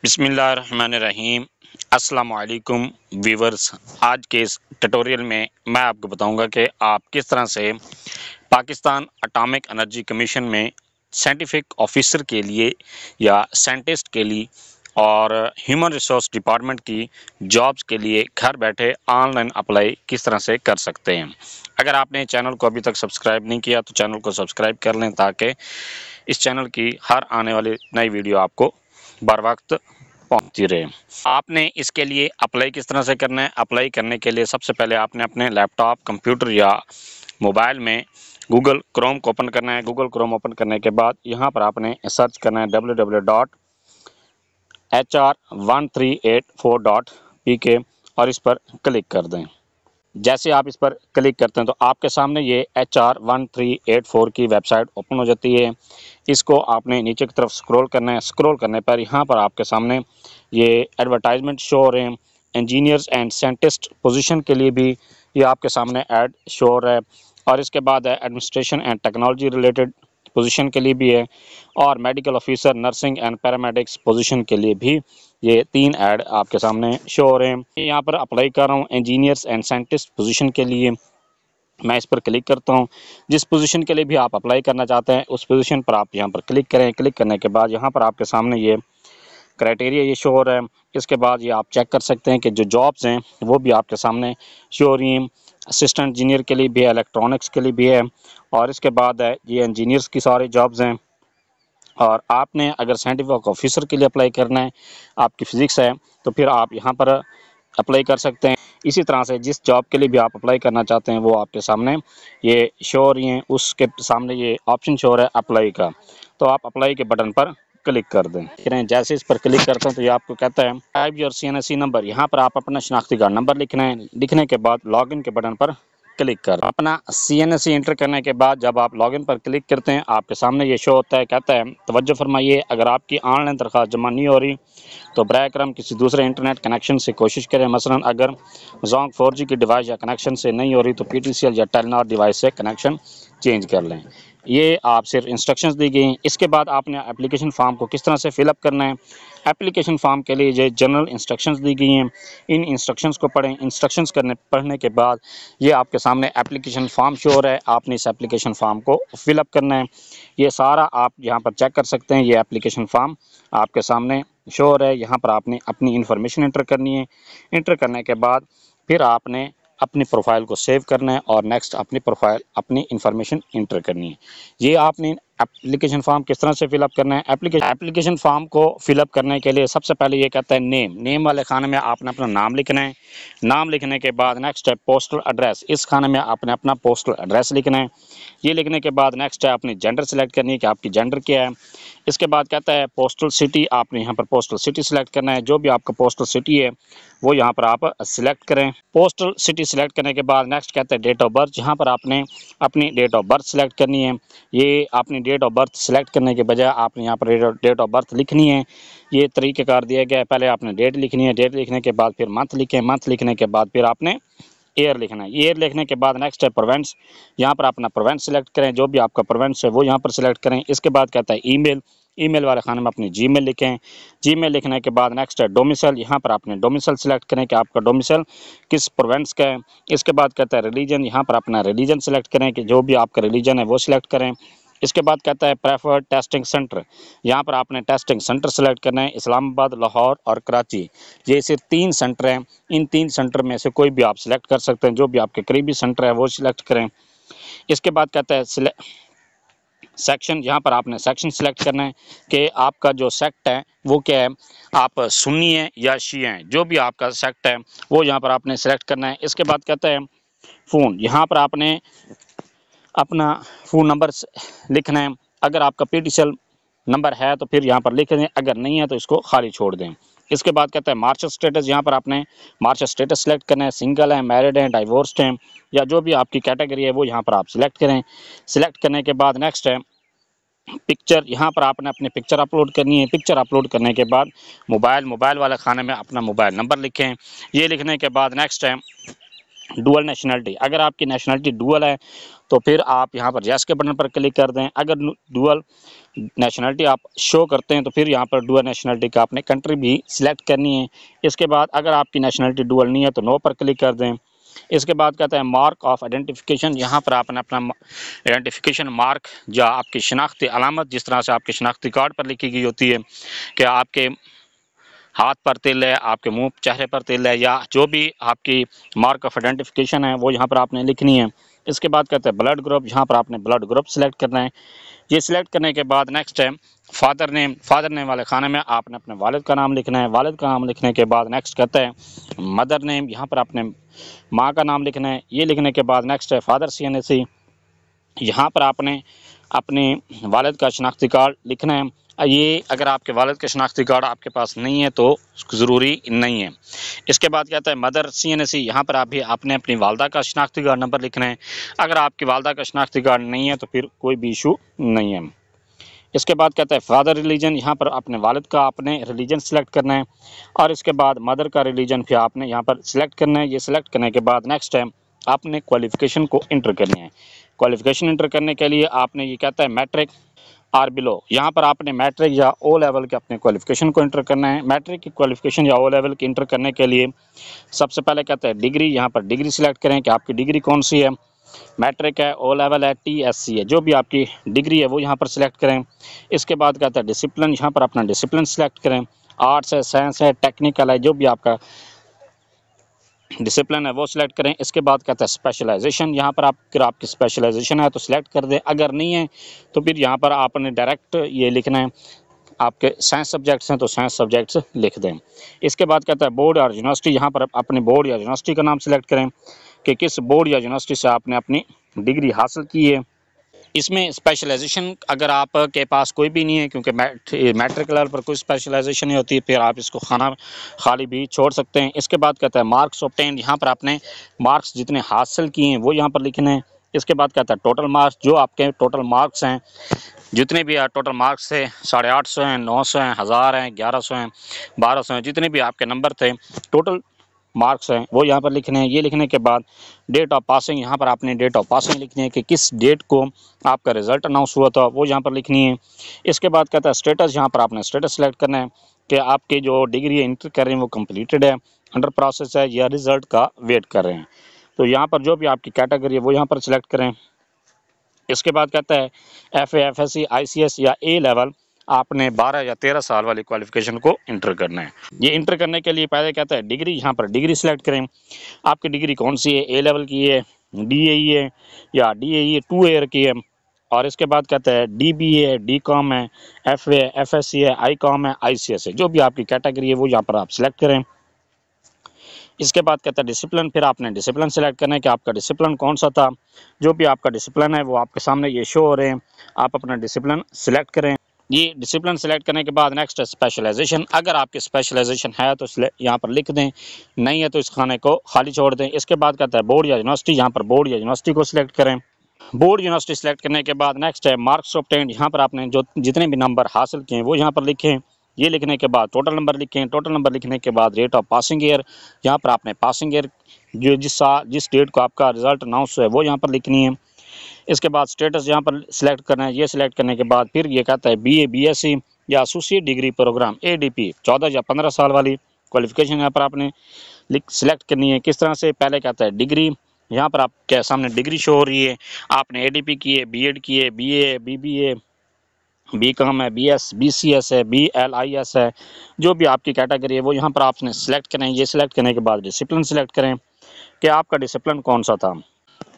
बिस्मिल्लाहिर्रहमानिर्रहीम। अस्सलाम वालेकुम व्यूवर्स। आज के इस ट्यूटोरियल में मैं आपको बताऊंगा कि आप किस तरह से पाकिस्तान एटॉमिक एनर्जी कमीशन में साइंटिफिक ऑफिसर के लिए या साइंटिस्ट के लिए और ह्यूमन रिसोर्स डिपार्टमेंट की जॉब्स के लिए घर बैठे ऑनलाइन अप्लाई किस तरह से कर सकते हैं। अगर आपने चैनल को अभी तक सब्सक्राइब नहीं किया तो चैनल को सब्सक्राइब कर लें ताकि इस चैनल की हर आने वाली नई वीडियो आपको बर वक्त पहुंचती रहे। आपने इसके लिए अप्लाई किस तरह से करना है? अप्लाई करने के लिए सबसे पहले आपने अपने लैपटॉप, कंप्यूटर या मोबाइल में गूगल क्रोम को ओपन करना है। गूगल क्रोम ओपन करने के बाद यहाँ पर आपने सर्च करना है www.hr1384.pk और इस पर क्लिक कर दें। जैसे आप इस पर क्लिक करते हैं तो आपके सामने ये HR1384 की वेबसाइट ओपन हो जाती है। इसको आपने नीचे की तरफ स्क्रॉल करना है। स्क्रॉल करने पर यहाँ पर आपके सामने ये एडवर्टाइजमेंट शो हो रहे हैं। इंजीनियर्स एंड साइंटिस्ट पोजीशन के लिए भी ये आपके सामने ऐड शो हो रहा है और इसके बाद है administration and technology related position के लिए भी है और medical officer, nursing and paramedics position के लिए भी ये 3 ऐड आपके सामने शो हो रहे हैं। यहाँ पर अप्लाई कर रहा हूँ इंजीनियर्स एंड साइंटिस्ट पोजीशन के लिए। मैं इस पर क्लिक करता हूँ। जिस पोजीशन के लिए भी आप अप्लाई करना चाहते हैं उस पोजीशन पर आप यहाँ पर क्लिक करें। क्लिक करने के बाद यहाँ पर आपके सामने ये क्राइटेरिया ये शो हो रहा है। इसके बाद ये आप चेक कर सकते हैं कि जो जॉब्स हैं वो भी आपके सामने शो हो रही हैं। असिस्टेंट इंजीनियर के लिए भी है, इलेक्ट्रॉनिक्स के लिए भी है और इसके बाद है ये इंजीनियर्स की सारी जॉब्स हैं। और आपने अगर साइंटिफिक ऑफिसर के लिए अप्लाई करना है, आपकी फ़िज़िक्स है, तो फिर आप यहाँ पर अप्लाई कर सकते हैं। इसी तरह से जिस जॉब के लिए भी आप अप्लाई करना चाहते हैं वो आपके सामने ये शो हो रही हैं। उसके सामने ये ऑप्शन शो हो रहा है अप्लाई का, तो आप अप्लाई के बटन पर क्लिक कर दें। जैसे इस पर क्लिक करते हैं तो ये आपको कहता है टाइप योर CNSE नंबर। यहाँ पर आप अपना शनाख्ती कार्ड नंबर लिखना है। लिखने के बाद लॉगिन के बटन पर क्लिक कर अपना CNSE इंटर करने के बाद जब आप लॉगिन पर क्लिक करते हैं आपके सामने ये शो होता है। कहता है तवज्जो फरमाइए, अगर आपकी ऑनलाइन दरख्वास्त जमा नहीं हो रही तो बराए करम किसी दूसरे इंटरनेट कनेक्शन से कोशिश करें। मसलन अगर जोंग 4G की डिवाइस या कनेक्शन से नहीं हो रही तो PTCL या टेलीनॉर डिवाइस से कनेक्शन चेंज कर लें। ये आप सिर्फ इंस्ट्रक्शंस दी गई हैं। इसके बाद आपने एप्लीकेशन फॉर्म को किस तरह से फिलअप करना है। एप्लीकेशन फॉर्म के लिए ये जनरल इंस्ट्रक्शंस दी गई हैं। इन इंस्ट्रक्शंस को पढ़ें। इंस्ट्रक्शंस पढ़ने के बाद ये आपके सामने एप्लीकेशन फॉर्म शो हो रहा है। आपने इस एप्लीकेशन फॉर्म को फिलअप करना है। ये सारा आप यहाँ पर चेक कर सकते हैं। ये एप्लीकेशन फॉर्म आपके सामने शो हो रहा है। यहाँ पर आपने अपनी इन्फॉर्मेशन इंटर करनी है। इंटर करने के बाद फिर आपने अपनी प्रोफाइल को सेव करना है और नेक्स्ट अपनी प्रोफाइल अपनी इन्फॉर्मेशन इंटर करनी है। ये आपने एप्लीकेशन फॉर्म किस तरह से फिलअप करना है। एप्लीकेशन फॉर्म को फिलअप करने के लिए सबसे पहले ये कहता है नेम वाले खाने में आपने अपना नाम लिखना है। नाम लिखने के बाद नेक्स्ट है पोस्टल एड्रेस। इस खाने में आपने अपना पोस्टल एड्रेस लिखना है। ये लिखने के बाद नेक्स्ट है अपनी जेंडर सेलेक्ट करनी है कि आपकी जेंडर क्या है। इसके बाद कहता है पोस्टल सिटी, आपने यहाँ पर पोस्टल सिटी सिलेक्ट करना है। जो भी आपका पोस्टल सिटी है वो यहाँ पर आप सिलेक्ट करें। पोस्टल सिटी सिलेक्ट करने के बाद नेक्स्ट कहता है डेट ऑफ बर्थ। यहाँ पर आपने अपनी डेट ऑफ बर्थ सिलेक्ट करनी है। ये अपनी डेट ऑफ बर्थ सिलेक्ट करने के बजाय आपने यहाँ पर डेट ऑफ बर्थ लिखनी है। ये तरीक़ेकार दिया गया है। पहले आपने डेट लिखनी है। डेट लिखने के बाद फिर मंथ लिखें। मंथ लिखने के बाद फिर आपने ईयर लिखना है। ईयर लिखने के बाद नेक्स्ट है प्रोवेंस। यहाँ पर अपना प्रोवेंस सिलेक्ट करें। जो भी आपका प्रोवेंस है वो यहाँ पर सिलेक्ट करें। इसके बाद कहता है ईमेल। ईमेल वाले खाने में अपनी जीमेल लिखें। जीमेल लिखने के बाद नेक्स्ट है डोमिसाइल। यहाँ पर आपने डोमिसाइल सिलेक्ट करें कि आपका डोमिसाइल किस प्रोवेंस का है। इसके बाद कहता है रिलीजन। यहाँ पर अपना रिलीजन सिलेक्ट करें कि जो भी आपका रिलीजन है वो सिलेक्ट करें। इसके बाद कहता है प्रेफर्ड टेस्टिंग सेंटर। यहाँ पर आपने टेस्टिंग सेंटर सेलेक्ट करना है। इस्लामाबाद, लाहौर और कराची, ये सिर्फ 3 सेंटर हैं। इन 3 सेंटर में से कोई भी आप सिलेक्ट कर सकते हैं। जो भी आपके करीबी सेंटर है वो सिलेक्ट करें। इसके बाद कहता है सेक्शन। यहाँ पर आपने सेक्शन सिलेक्ट करना है कि आपका जो सेक्ट है वो क्या है, आप सुन्नी है या शिया हैं। जो भी आपका सेक्ट है वो यहाँ पर आपने सेलेक्ट करना है। इसके बाद कहता है फ़ोन। यहाँ पर आपने अपना फ़ोन नंबर लिखना है। अगर आपका PTCL नंबर है तो फिर यहाँ पर लिख दें, अगर नहीं है तो इसको खाली छोड़ दें। इसके बाद कहता है मार्शल स्टेटस। यहाँ पर आपने मार्शल स्टेटस सेलेक्ट करना है। सिंगल है, मैरिड हैं, डाइवोर्स्ड हैं या जो भी आपकी कैटेगरी है वो यहाँ पर आप सिलेक्ट करें। सिलेक्ट करने के बाद नेक्स्ट है पिक्चर। यहाँ पर आपने अपनी पिक्चर अपलोड करनी है। पिक्चर अपलोड करने के बाद मोबाइल वाले खाने में अपना मोबाइल नंबर लिखें। ये लिखने के बाद नेक्स्ट है डुअल नेशनलिटी, अगर आपकी नेशनलिटी डुअल है तो फिर आप यहाँ पर यस के बटन पर क्लिक कर दें। अगर डुअल नेशनलिटी आप शो करते हैं तो फिर यहाँ पर डुअल नेशनलिटी का आपने कंट्री भी सिलेक्ट करनी है। इसके बाद अगर आपकी नेशनलिटी डुअल नहीं है तो नो पर क्लिक कर दें। इसके बाद कहता है मार्क ऑफ आइडेंटिफिकेशन, यहाँ पर आपने अपना आइडेंटिफिकेशन मार्क या आपकी शनाख्ती अलामत, जिस तरह से आपके शनाख्ती कार्ड पर लिखी गई होती है कि आपके हाथ पर तिल है, आपके मुंह चेहरे पर तिल है, या जो भी आपकी मार्क ऑफ आइडेंटिफिकेशन है वो यहाँ पर आपने लिखनी है। इसके बाद कहते हैं ब्लड ग्रुप, यहाँ पर आपने ब्लड ग्रुप सेलेक्ट करना है। ये सिलेक्ट करने के बाद नेक्स्ट है फादर नेम, फादर नेम वाले खाने में आपने अपने वालिद का नाम लिखना है। वालिद का नाम लिखने के बाद नेक्स्ट कहते हैं मदर नेम, यहाँ पर आपने माँ का नाम लिखना है। ये लिखने के बाद नेक्स्ट है फादर CNAC, यहाँ पर आपने अपने वालिद का शनाख्ती कार्ड लिखना है। ये अगर आपके वालिद का शनाख्ती कार्ड आपके पास नहीं है तो ज़रूरी नहीं है। इसके बाद कहता है मदर CNAC, यहाँ पर आप भी आपने अपनी वालदा का शनाख्ती कार्ड नंबर लिखना है। अगर आपकी वालदा का शनाख्ती कार्ड नहीं है तो फिर कोई भी इशू नहीं है। इसके बाद कहता है फादर रिलीजन, यहाँ पर अपने वालिद का आपने रिलीजन सेलेक्ट करना है। और इसके बाद मदर का रिलीजन फिर आपने यहाँ पर सिलेक्ट करना है। ये सिलेक्ट करने के बाद नेक्स्ट है आपने क्वालिफ़िकेशन को इंटर करनी है। क्वालिफ़िकेशन इंटर करने के लिए आपने ये कहता है मैट्रिक आर बिलो, यहाँ पर आपने मैट्रिक या ओ लेवल के अपने क्वालिफ़िकेशन को इंटर करना है। मैट्रिक की क्वालिफ़िकेशन या ओ लेवल की इंटर करने के लिए सबसे पहले कहता है डिग्री, यहाँ पर डिग्री सिलेक्ट करें कि आपकी डिग्री कौन सी है। मैट्रिक है, ओ लेवल है, TSC है, जो भी आपकी डिग्री है वो यहाँ पर सिलेक्ट करें। इसके बाद कहता है डिसिप्लिन, यहाँ पर अपना डिसिप्लिन सिलेक्ट करें। आर्ट्स है, साइंस है, टेक्निकल है, जो भी आपका डिसिप्लिन है वो सिलेक्ट करें। इसके बाद कहता है स्पेशलाइजेशन, यहाँ पर अगर आपकी स्पेशलाइजेशन है तो सिलेक्ट कर दें, अगर नहीं है तो फिर यहाँ पर आपने डायरेक्ट ये लिखना है, आपके साइंस सब्जेक्ट्स हैं तो साइंस सब्जेक्ट्स लिख दें। इसके बाद कहता है बोर्ड और यूनिवर्सिटी, यहाँ पर अपने बोर्ड या यूनिवर्सिटी का नाम सेलेक्ट करें कि किस बोर्ड या यूनिवर्सिटी से आपने अपनी डिग्री हासिल की है। इसमें स्पेशलाइजेशन अगर आपके पास कोई भी नहीं है, क्योंकि मैट्रिक लेवल पर कोई स्पेशलाइजेशन नहीं होती, फिर आप इसको खाली भी छोड़ सकते हैं। इसके बाद कहता है मार्क्स ऑब्टेन, यहाँ पर आपने मार्क्स जितने हासिल किए हैं वो यहाँ पर लिखने हैं। इसके बाद कहता है टोटल मार्क्स, जो आपके टोटल मार्क्स हैं, जितने भी टोटल मार्क्स थे 850 हैं, 900 हैं, 1000 हैं, 1100 हैं, 1200 हैं, जितने भी आपके नंबर थे टोटल मार्क्स हैं वो यहाँ पर लिखने हैं। ये लिखने के बाद डेट ऑफ पासिंग, यहाँ पर आपने डेट ऑफ पासिंग लिखनी है कि किस डेट को आपका रिजल्ट अनाउंस हुआ था वो यहाँ पर लिखनी है। इसके बाद कहता है स्टेटस, यहाँ पर आपने स्टेटस सेलेक्ट करना है कि आपकी जो डिग्री इंटर कर रहे हैं वो कंप्लीटेड है, अंडर प्रोसेस है, या रिज़ल्ट का वेट कर रहे हैं। तो यहाँ पर जो भी आपकी कैटेगरी है वो यहाँ पर सिलेक्ट करें। इसके बाद कहता है FA, FSC, ICS या A लेवल, आपने 12 या 13 साल वाली क्वालिफ़िकेशन को इंटर करना है। ये इंटर करने के लिए पहले कहता है डिग्री, यहाँ पर डिग्री सेलेक्ट करें, आपकी डिग्री कौन सी है, A लेवल की है, DAE है, या DAE 2 ईयर की है। और इसके बाद कहता है DBA है, DCOM है, FA है, FSC है, ICOM है, ICS है, जो भी आपकी कैटेगरी है वो यहाँ पर आप सिलेक्ट करें। इसके बाद कहता है डिसिप्लिन, फिर आपने डिसिप्लिन सेलेक्ट करना है कि आपका डिसिप्लिन कौन सा था। जो भी आपका डिसिप्लिन है वो आपके सामने ये शो हो रहे हैं, आप अपना डिसिप्लिन सेलेक्ट करें। ये डिसिप्लिन सेलेक्ट करने के बाद नेक्स्ट है स्पेशलाइजेशन, अगर आपकी स्पेशलाइजेशन है तो यहाँ पर लिख दें, नहीं है तो इस खाने को खाली छोड़ दें। इसके बाद कहता है बोर्ड या यूनिवर्सिटी, यहाँ पर बोर्ड या यूनिवर्सिटी को सिलेक्ट करें। बोर्ड यूनिवर्सिटी सेलेक्ट करने के बाद नेक्स्ट है मार्क्स ऑब्टेन्ड, यहाँ पर आपने जो जितने भी नंबर हासिल किए हैं वो यहाँ पर लिखें। ये लिखने के बाद टोटल नंबर लिखें। टोटल नंबर लिखने के बाद रेट ऑफ पासिंग ईयर, यहाँ पर आपने पासिंग ईयर जो जिस डेट को आपका रिजल्ट अनाउंस है वो यहाँ पर लिखनी है। इसके बाद स्टेटस यहाँ पर सिलेक्ट करना है। ये सिलेक्ट करने के बाद फिर ये कहता है BA, BSc या एसोसिएट डिग्री प्रोग्राम ADP 14 या 15 साल वाली क्वालिफिकेशन यहाँ पर आपने सिलेक्ट करनी है। किस तरह से, पहले कहता है डिग्री, यहाँ पर आपके सामने डिग्री शो हो रही है, आपने ADP की है, B.Ed की है, BA, BBA, BCom है, BCS है, BLIS है, जो भी आपकी कैटेगरी है वो यहाँ पर आपने सेलेक्ट करें। ये सिलेक्ट करने के बाद डिसिप्लिन सेलेक्ट करें कि आपका डिसिप्लिन कौन सा था।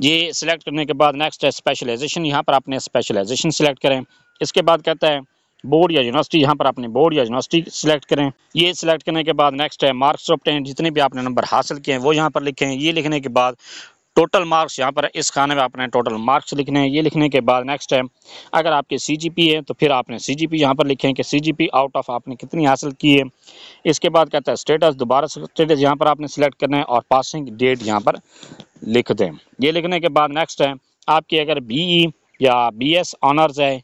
ये सिलेक्ट करने के बाद नेक्स्ट है स्पेशलाइजेशन, यहाँ पर आपने स्पेशलाइजेशन सिलेक्ट करें। इसके बाद कहता है बोर्ड या यूनिवर्सिटी, यहाँ पर आपने बोर्ड या यूनिवर्सिटी सिलेक्ट करें। ये सिलेक्ट करने के बाद नेक्स्ट है मार्क्स ऑब्टेन्ड, जितने भी आपने नंबर हासिल किए हैं वो यहाँ पर लिखें। ये लिखने के बाद टोटल मार्क्स, यहाँ पर इस खाने में आपने टोटल मार्क्स लिखने हैं। ये लिखने के बाद नेक्स्ट है अगर आपके CGP है तो फिर आपने CGP यहाँ पर लिखें कि CGP आउट ऑफ आपने कितनी हासिल की है। इसके बाद कहता है स्टेटस, दोबारा स्टेटस यहाँ पर आपने सिलेक्ट करना है और पासिंग डेट यहाँ पर लिख दें। ये लिखने के बाद नेक्स्ट है आपकी अगर BE या BS ऑनर्स है,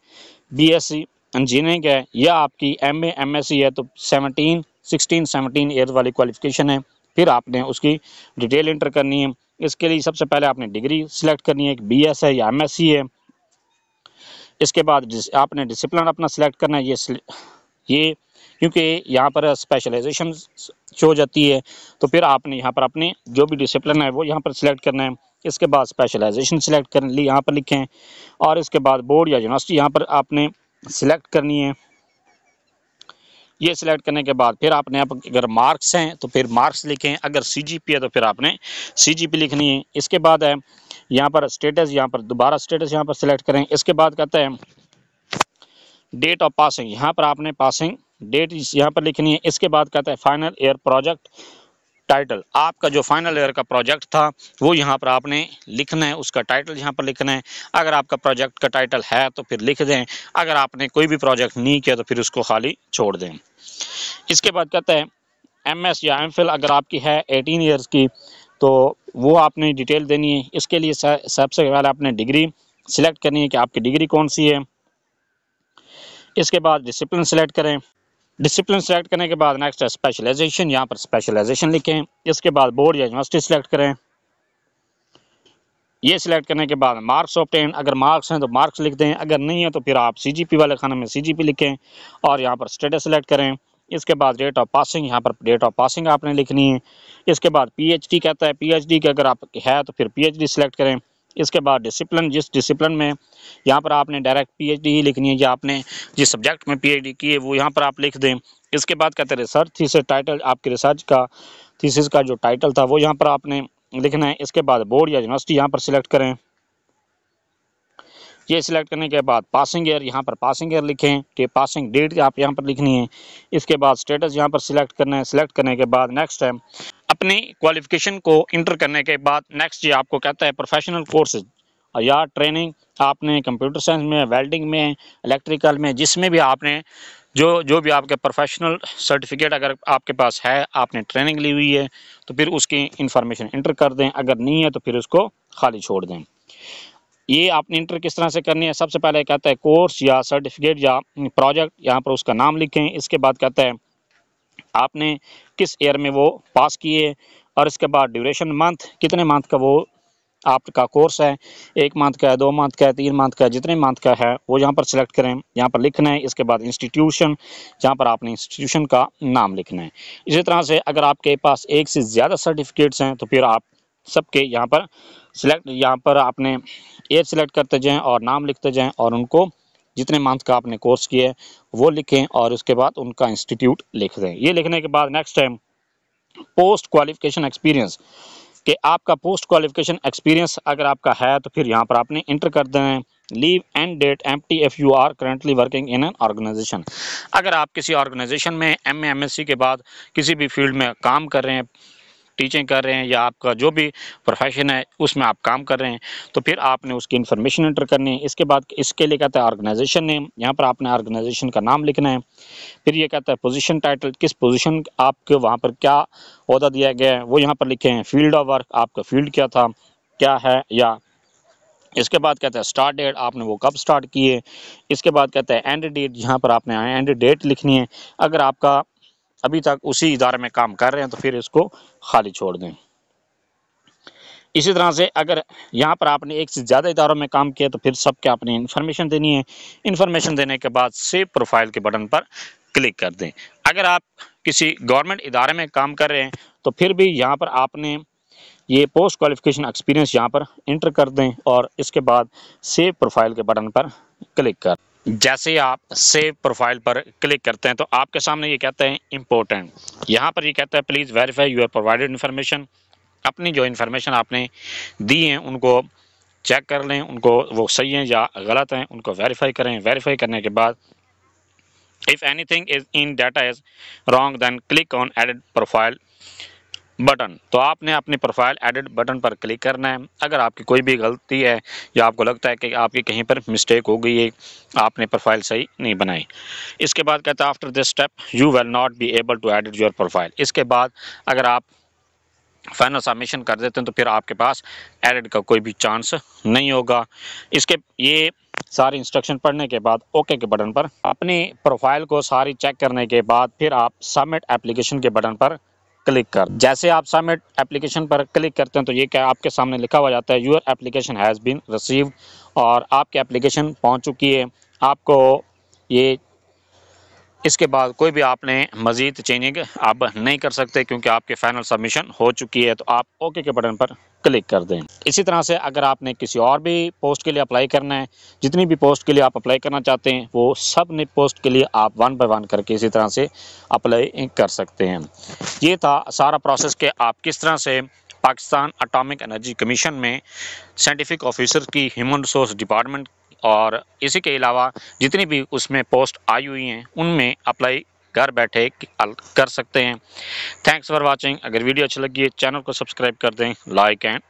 BSc इंजीनियरिंग है, या आपकी MA MSc है तो 16 17 ईयर वाली क्वालिफिकेशन है फिर आपने उसकी डिटेल इंटर करनी है। इसके लिए सबसे पहले आपने डिग्री सिलेक्ट करनी है कि BS है या MSc है। इसके बाद आपने डिसिप्लिन अपना सिलेक्ट करना है। ये क्योंकि यहाँ पर स्पेशलाइजेशन शो हो जाती है, तो फिर आपने यहाँ पर अपने जो भी डिसिप्लिन है वो यहाँ पर सिलेक्ट करना है। इसके बाद स्पेशलाइजेशन सिलेक्ट करने लिए यहाँ पर लिखें, और इसके बाद बोर्ड या यूनिवर्सिटी यहाँ पर आपने सिलेक्ट करनी है। ये सिलेक्ट करने के बाद फिर आपने अगर मार्क्स हैं तो फिर मार्क्स लिखें, अगर CGP है तो फिर आपने CGP लिखनी है। इसके बाद है यहाँ पर स्टेटस, यहाँ पर दोबारा स्टेटस यहाँ पर सिलेक्ट करें। इसके बाद कहते हैं डेट ऑफ पासिंग, यहाँ पर आपने पासिंग डेट यहाँ पर लिखनी है। इसके बाद कहता है फाइनल ईयर प्रोजेक्ट टाइटल, आपका जो फाइनल ईयर का प्रोजेक्ट था वो यहाँ पर आपने लिखना है, उसका टाइटल यहाँ पर लिखना है। अगर आपका प्रोजेक्ट का टाइटल है तो फिर लिख दें, अगर आपने कोई भी प्रोजेक्ट नहीं किया तो फिर उसको खाली छोड़ दें। इसके बाद कहता है MS या MPhil अगर आपकी है 18 ईयर्स की तो वो आपने डिटेल देनी है। इसके लिए सबसे पहले आपने डिग्री सिलेक्ट करनी है कि आपकी डिग्री कौन सी है। इसके बाद डिसिप्लिन सेलेक्ट करें। डिसिप्लिन सेलेक्ट करने के बाद नेक्स्ट है स्पेशलाइजेशन, यहाँ पर स्पेशलाइजेशन लिखें। इसके बाद बोर्ड या यूनिवर्सिटी सेलेक्ट करें। ये सिलेक्ट करने के बाद मार्क्स ऑब्टेन, अगर मार्क्स हैं तो मार्क्स लिख दें, अगर नहीं है तो फिर आप CGP वाले खाने में CGP लिखें और यहाँ पर स्टेटस सेलेक्ट करें। इसके बाद डेट ऑफ पासिंग, यहाँ पर डेट ऑफ पासिंग आपने लिखनी है। इसके बाद PhD कहता है, PhD की अगर आप है तो फिर PhD सेलेक्ट करें। इसके बाद डिसिप्लिन, जिस डिसिप्लिन में यहाँ पर आपने डायरेक्ट PhD ही लिखनी है, या आपने जिस सब्जेक्ट में PhD की है वो यहाँ पर आप लिख दें। इसके बाद कहते हैं रिसर्च थीसिस टाइटल, आपके रिसर्च का थीसिस का जो टाइटल था वो यहाँ पर आपने लिखना है। इसके बाद बोर्ड या यूनिवर्सिटी यहाँ पर सिलेक्ट करें। ये सिलेक्ट करने के बाद पासिंग ईयर, यहाँ पर पासिंग ईयर लिखें कि पासिंग डेट आप यहाँ पर लिखनी है। इसके बाद स्टेटस यहाँ पर सिलेक्ट करना है। सिलेक्ट करने के बाद नेक्स्ट है अपनी क्वालिफिकेशन को इंटर करने के बाद नेक्स्ट ये आपको कहता है प्रोफेशनल कोर्सेज या ट्रेनिंग, आपने कंप्यूटर साइंस में, वेल्डिंग में, इलेक्ट्रिकल में, जिसमें भी आपने जो भी आपके प्रोफेशनल सर्टिफिकेट अगर आपके पास है, आपने ट्रेनिंग ली हुई है तो फिर उसकी इंफॉर्मेशन इंटर कर दें, अगर नहीं है तो फिर उसको खाली छोड़ दें। ये आपने इंटर किस तरह से करनी है, सबसे पहले कहता है कोर्स या सर्टिफिकेट या प्रोजेक्ट, यहाँ पर उसका नाम लिखें। इसके बाद कहता है आपने किस ईयर में वो पास किए, और इसके बाद ड्यूरेशन मंथ, कितने मंथ का वो आपका कोर्स है, 1 मंथ का है, 2 मंथ का है, 3 मंथ का है, जितने मंथ का है वो यहाँ पर सिलेक्ट करें, यहाँ पर लिखना है। इसके बाद इंस्टीट्यूशन, जहाँ पर आपने इंस्टीट्यूशन का नाम लिखना है। इसी तरह से अगर आपके पास एक से ज़्यादा सर्टिफिकेट्स हैं तो फिर आप सबके यहाँ पर यहाँ पर आपने एज सिलेक्ट करते जाएँ और नाम लिखते जाएँ, और उनको जितने मंथ का आपने कोर्स किया है वो लिखें, और उसके बाद उनका इंस्टीट्यूट लिख दें। ये लिखने के बाद नेक्स्ट है पोस्ट क्वालिफिकेशन एक्सपीरियंस, कि आपका पोस्ट क्वालिफिकेशन एक्सपीरियंस अगर आपका है तो फिर यहाँ पर आपने इंटर कर देना है। Leave and date empty if you are currently working in an organisation, अगर आप किसी ऑर्गेनाइजेशन में MA MSc के बाद किसी भी फील्ड में काम कर रहे हैं, टीचिंग कर रहे हैं, या आपका जो भी प्रोफेशन है उसमें आप काम कर रहे हैं तो फिर आपने उसकी इन्फॉर्मेशन एंटर करनी है। इसके बाद इसके लिए कहता है ऑर्गेनाइजेशन नेम, यहाँ पर आपने ऑर्गेनाइजेशन का नाम लिखना है। फिर ये कहता है पोजीशन टाइटल, किस पोजीशन आपके वहाँ पर क्या ओहदा दिया गया है वो यहाँ पर लिखे हैं। फील्ड ऑफ वर्क, आपका फील्ड क्या था, क्या है, या इसके बाद कहता है स्टार्ट डेट, आपने वो कब स्टार्ट किए। इसके बाद कहता है एंड डेट, यहाँ पर आपने एंड डेट लिखनी है। अगर आपका अभी तक उसी इदारे में काम कर रहे हैं तो फिर इसको खाली छोड़ दें। इसी तरह से अगर यहाँ पर आपने एक से ज़्यादा इदारों में काम किया तो फिर सबके आपने इन्फॉर्मेशन देनी है। इन्फॉर्मेशन देने के बाद सेव प्रोफाइल के बटन पर क्लिक कर दें। अगर आप किसी गवर्नमेंट इदारे में काम कर रहे हैं तो फिर भी यहाँ पर आपने ये पोस्ट क्वालिफिकेशन एक्सपीरियंस यहाँ पर इंटर कर दें, और इसके बाद सेव प्रोफाइल के बटन पर क्लिक कर। जैसे ही आप सेव प्रोफाइल पर क्लिक करते हैं तो आपके सामने ये कहता है इम्पोर्टेंट, यहाँ पर ये कहता है please verify your provided information, अपनी जो इन्फॉर्मेशन आपने दी हैं उनको चेक कर लें, उनको वो सही हैं या गलत हैं, उनको वेरीफाई करें। वेरीफाई करने के बाद if anything is in data is wrong then click on edit profile button, तो आपने अपनी प्रोफाइल एडिट बटन पर क्लिक करना है। अगर आपकी कोई भी गलती है या आपको लगता है कि आपकी कहीं पर मिस्टेक हो गई है, आपने प्रोफाइल सही नहीं बनाई। इसके बाद कहता है after this step you will not be able to edit your profile, इसके बाद अगर आप फाइनल सबमिशन कर देते हैं तो फिर आपके पास एडिट का कोई भी चांस नहीं होगा। इसके ये सारी इंस्ट्रक्शन पढ़ने के बाद ओके के बटन पर अपनी प्रोफाइल को सारी चेक करने के बाद फिर आप सबमिट एप्लीकेशन के बटन पर क्लिक कर। जैसे आप सबमिट एप्लीकेशन पर क्लिक करते हैं तो ये क्या आपके सामने लिखा हुआ जाता है your application has been received, और आपकी एप्लीकेशन पहुंच चुकी है। आपको ये इसके बाद कोई भी आपने मज़ीद चेंजिंग अब नहीं कर सकते क्योंकि आपकी फ़ाइनल सबमिशन हो चुकी है। तो आप ओके के बटन पर क्लिक कर दें। इसी तरह से अगर आपने किसी और भी पोस्ट के लिए अप्लाई करना है, जितनी भी पोस्ट के लिए आप अप्लाई करना चाहते हैं वो सब ने पोस्ट के लिए आप 1 बाय 1 करके इसी तरह से अप्लाई कर सकते हैं। ये था सारा प्रोसेस कि आप किस तरह से पाकिस्तान एटॉमिक एनर्जी कमीशन में साइंटिफिक ऑफिसर की ह्यूमन रिसोर्स डिपार्टमेंट और इसी के अलावा जितनी भी उसमें पोस्ट आई हुई हैं उनमें अप्लाई घर बैठे कर सकते हैं। Thanks for watching. अगर वीडियो अच्छी लगी है चैनल को सब्सक्राइब कर दें, लाइक एंड